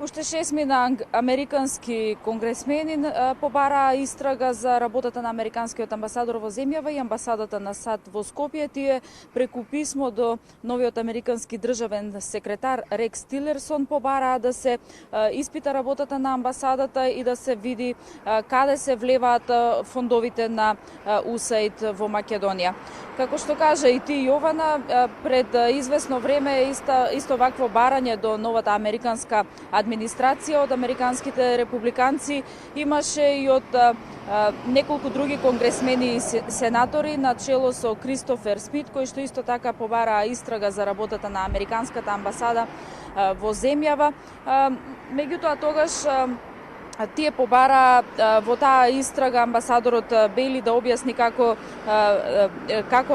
Уште 6 американски конгресмени побараа истрага за работата на американскиот амбасадор во земјава и амбасадата на САД во Скопје. Тие преку писмо до новиот американски државен секретар Рекс Тилерсон побараа да се испита работата на амбасадата и да се види каде се влеваат фондовите на USAID во Македонија. Како што кажа и ти, Јована, пред извесно време исто вакво барање до новата американска администрација од американските републиканци имаше и од неколку други конгресмени и сенатори на чело со Кристофер Смит, кој што исто така побараа истрага за работата на американската амбасада во земјава. Меѓутоа тогаш тие побараа во таа истрага амбасадорот Бейли да објасни како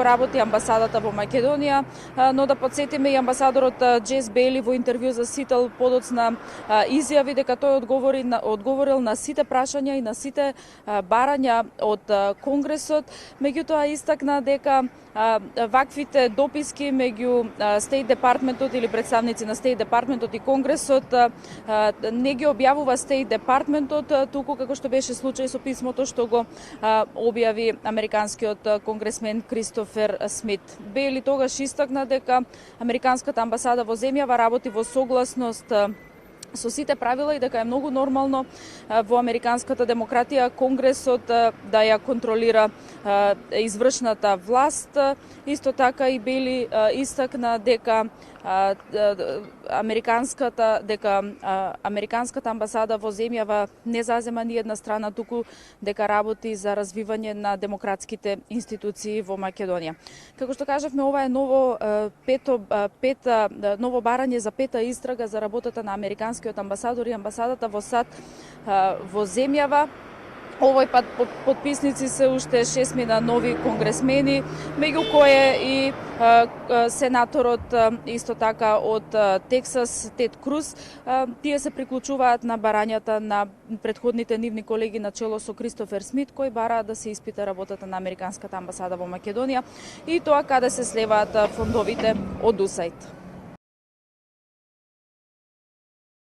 работи амбасадата во Македонија, но да подсетиме и амбасадорот Джес Бейли во интервју за Сител подоцна изјави дека тој одговорил на сите прашања и на сите барања од Конгресот, меѓутоа истакна дека ваквите дописки меѓу Стейт Департментот или представници на Стейт Департментот и Конгресот не ги објавува Стейт Департментот, туку како што беше случај со писмото што го објави американскиот конгресмен Кристофер Смит. Бейли тогаш истакна дека американската амбасада во земјава работи во согласност со сите правила и дека е многу нормално во американската демократија Конгресот да ја контролира извршната власт. Исто така и Бейли истакна дека американската амбасада во земјава не зазема ни една страна, туку дека работи за развивање на демократските институции во Македонија. Како што кажавме, ова е ново барање за пета истрага за работата на американскиот амбасадор и амбасадата во САД во земјава. Овој пат подписници се уште 6 нови конгресмени, меѓу кои и сенаторот исто така од Тексас Тед Круз. Тие се приклучуваат на барањата на претходните нивни колеги на чело со Кристофер Смит, кој бара да се испита работата на американската амбасада во Македонија и тоа каде се слеваат фондовите од USAID.